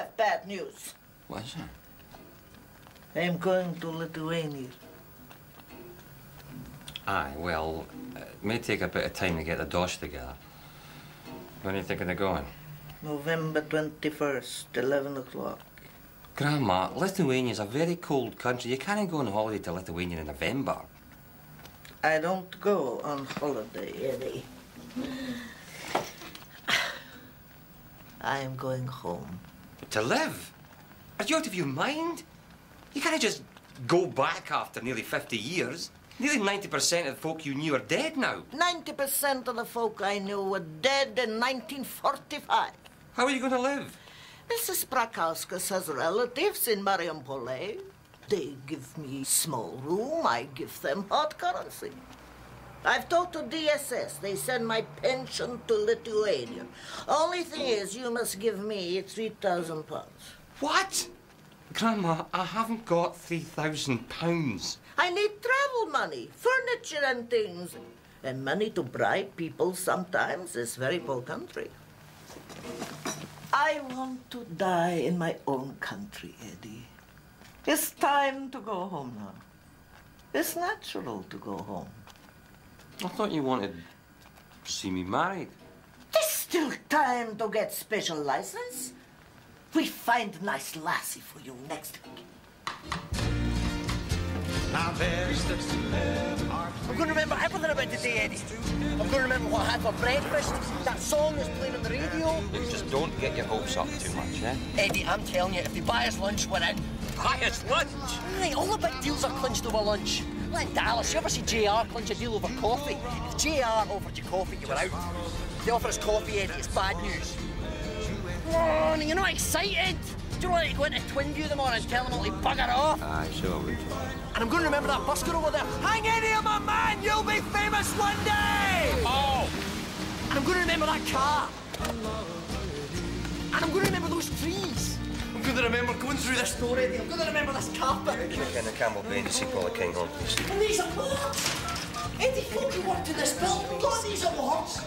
have bad news. What is it? I'm going to Lithuania. Aye, well, it may take a bit of time to get the dosh together. When are you thinking of going? November 21st, 11 o'clock. Grandma, Lithuania's a very cold country. You can't go on holiday to Lithuania in November. I don't go on holiday, Eddie. I am going home. To live? Are you out of your mind? You can't just go back after nearly 50 years. Nearly 90% of the folk you knew are dead now. 90% of the folk I knew were dead in 1945. How are you going to live? Mrs. Prakauskas has relatives in Mariampole. They give me small room, I give them hard currency. I've talked to DSS. They send my pension to Lithuania. Only thing is, you must give me 3,000 pounds. What? Grandma, I haven't got £3,000. I need travel money, furniture and things. And money to bribe people sometimes is very poor country. I want to die in my own country, Eddie. It's time to go home now. It's natural to go home. I thought you wanted to see me married. There's still time to get special license. We find nice lassie for you next week. Now there's I'm going to remember everything about today, Eddie. I'm going to remember what I had for breakfast, that song that's playing on the radio. Just don't get your hopes up too much, eh? Eddie, I'm telling you, if they buy us lunch, we're in. Buy us lunch? Aye, all the big deals are clinched over lunch. Like in Dallas, you ever see JR clinch a deal over coffee? If JR offered you coffee, you were out. If they offer us coffee, Eddie, it's bad news. Come on, you're not excited? Do you want to go into Twinview in the morning and tell them all to bugger off? Aye, sure would. And I'm going to remember that busker over there. Hang in here, my man! You'll be famous one day! Oh! And I'm going to remember that car. And I'm going to remember those trees. I'm going to remember going through this door, Eddie. I'm going to remember this carpet. Can I get the Campbell Bain to see Takin home, please? And these awards! Eddie, folk who worked in this building got these awards.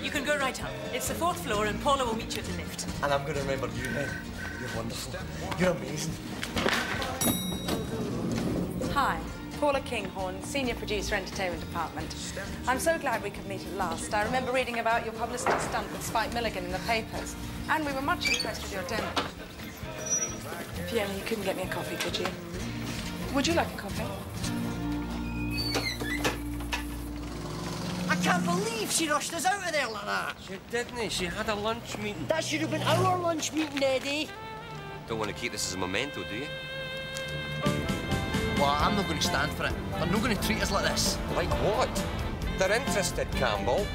You can go right up. It's the 4th floor and Paula will meet you at the lift. And I'm going to remember you, Eddie. You're wonderful. You're amazing. Hi, Paula Kinghorn, Senior Producer, Entertainment Department. I'm so glad we could meet at last. I remember reading about your publicity stunt with Spike Milligan in the papers, and we were much impressed with your demo. Fiona, you couldn't get me a coffee, could you? Would you like a coffee? I can't believe she rushed us out of there like that. She didn't. She had a lunch meeting. That should have been our lunch meeting, Eddie. Don't want to keep this as a memento, do you? Well, I'm not going to stand for it. They're not going to treat us like this. Like what? They're interested, Campbell.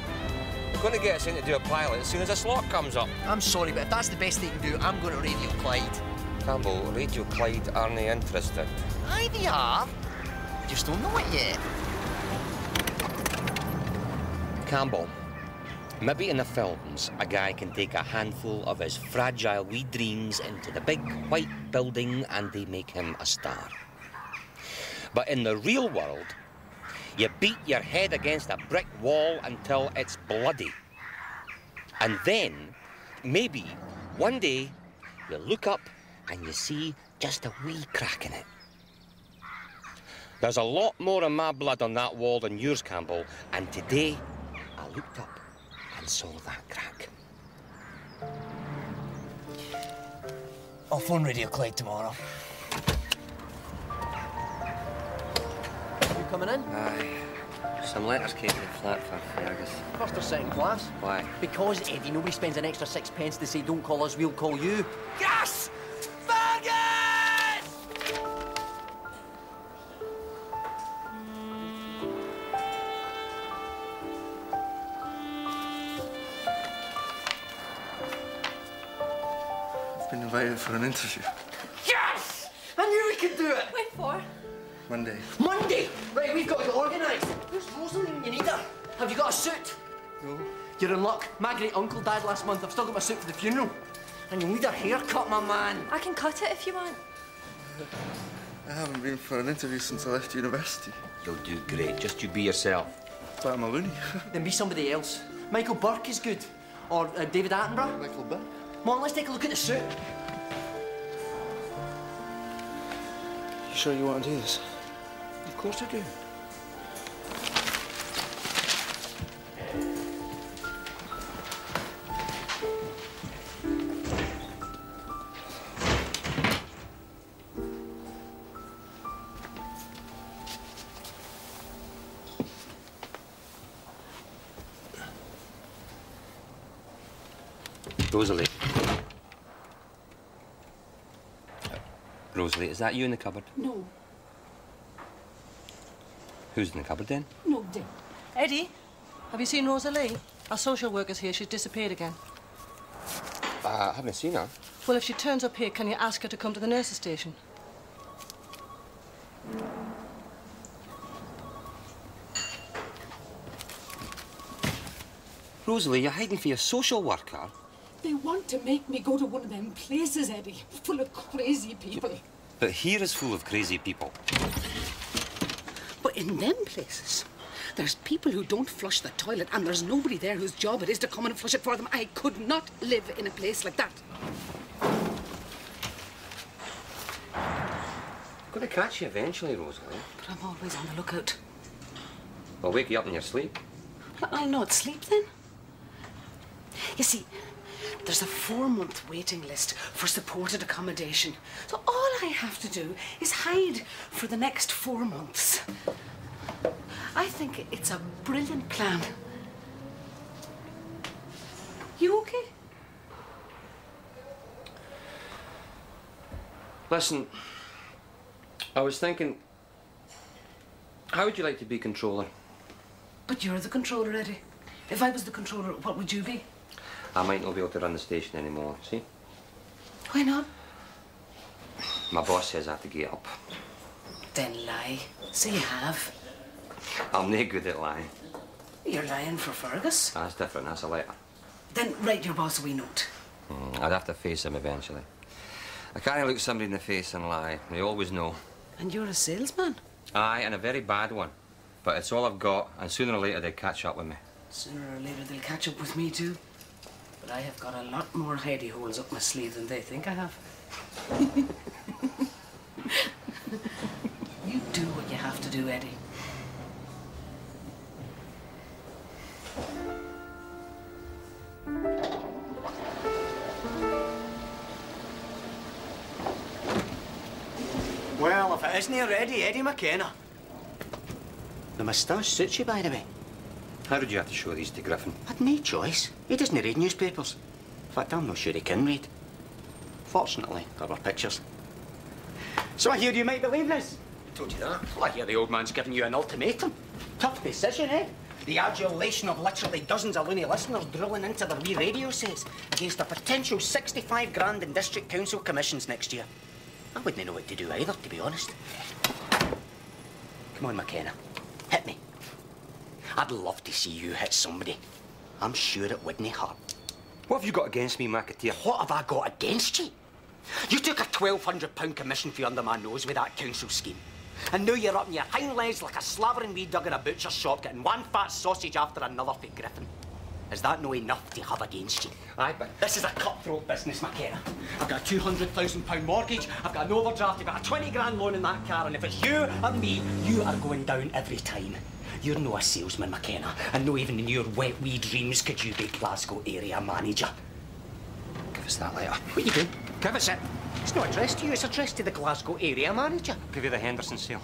They're going to get us in to do a pilot as soon as a slot comes up. I'm sorry, but if that's the best they can do, I'm going to Radio Clyde. Campbell, Radio Clyde aren't they interested? Aye, they are. We just don't know it yet. Campbell, maybe in the films, a guy can take a handful of his fragile wee dreams into the big white building and they make him a star. But in the real world, you beat your head against a brick wall until it's bloody. And then, maybe, one day, you look up and you see just a wee crack in it. There's a lot more of my blood on that wall than yours, Campbell, and today, I looked up and saw that crack. I'll phone Radio Clyde tomorrow. You coming in? Aye. Some letters came to the flat for Fergus. First or second class? Why? Because, Eddie, nobody spends an extra 6 pence to say, don't call us, we'll call you. Yes! Fergus! I've been invited for an interview. Yes! I knew we could do it! When for? Monday. Monday! Right, we've got to get organised. Where's Rosalind? You need her. Have you got a suit? No. You're in luck. My great uncle died last month. I've still got my suit for the funeral. And you'll need a haircut, my man. I can cut it if you want. I haven't been for an interview since I left university. You'll do great. Just you be yourself. But I'm a loony. Then be somebody else. Michael Burke is good. Or David Attenborough. Michael Burke? Come on, let's take a look at the suit. You sure you want to do this? Of course I do. Rosalie. Rosalie, is that you in the cupboard? No. Who's in the cupboard then? No, Dick. Eddie, have you seen Rosalie? Our social worker's here. She's disappeared again. I haven't seen her. Well, if she turns up here, can you ask her to come to the nurse's station? Rosalie, you're hiding for your social worker? They want to make me go to one of them places, Eddie, full of crazy people. But here is full of crazy people. But in them places, there's people who don't flush the toilet, and there's nobody there whose job it is to come and flush it for them. I could not live in a place like that. I'm going to catch you eventually, Rosalie. But I'm always on the lookout. I'll wake you up in your sleep. I'll not sleep then. You see, there's a 4-month waiting list for supported accommodation. So all I have to do is hide for the next 4 months. I think it's a brilliant plan. You okay? Listen, I was thinking, how would you like to be controller? But you're the controller, Eddie. If I was the controller, what would you be? I might not be able to run the station anymore, see? Why not? My boss says I have to get up. Then lie. Say you have. I'm no good at lying. You're lying for Fergus. That's different, that's a letter. Then write your boss a wee note. I'd have to face him eventually. I can't look somebody in the face and lie. They always know. And you're a salesman? Aye, and a very bad one. But it's all I've got, and sooner or later they catch up with me. Sooner or later they'll catch up with me too. But I have got a lot more hidey holes up my sleeve than they think I have. You do what you have to do, Eddie. Well, if it isn't already Eddie McKenna. The moustache suits you, by the way. How did you have to show these to Griffin? Had no choice. He doesn't read newspapers. In fact, I'm not sure he can read. Fortunately, there were pictures. So I hear you might believe this. Told you that. Well, I hear the old man's giving you an ultimatum. Tough decision, eh? The adulation of literally dozens of loony listeners drilling into their wee radio sets against a potential 65 grand in district council commissions next year. I wouldn't know what to do either, to be honest. Come on, McKenna. Hit me. I'd love to see you hit somebody. I'm sure it wouldn't hurt. What have you got against me, McAteer? What have I got against you? You took a £1,200 commission fee under my nose with that council scheme. And now you're up in your hind legs like a slavering wee dog in a butcher's shop getting one fat sausage after another for Griffin. Is that no enough to have against you? Aye, but... This is a cutthroat business, McKenna. I've got a £200,000 mortgage, I've got an overdraft, I've got a 20 grand loan in that car, and if it's you or me, you are going down every time. You're no a salesman, McKenna, and no even in your wet wee dreams could you be Glasgow area manager. Give us that letter. What are you doing? Give us it. It's not addressed to you, it's addressed to the Glasgow area manager. Give you the Henderson sale.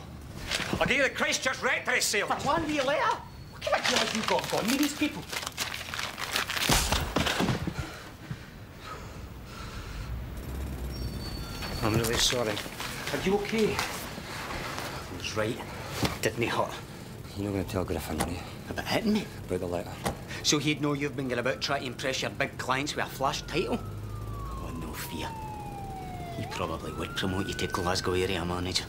I'll give you the Christchurch rectory sale. For one wee letter? What kind of deal have you got going with these people? I'm really sorry. Are you okay? I was right. Didn't he hurt? You're not going to tell Griffin, are you? About hitting me? About the letter. So he'd know you've been going about trying to impress your big clients with a flash title? Oh, no fear. He probably would promote you to Glasgow area manager.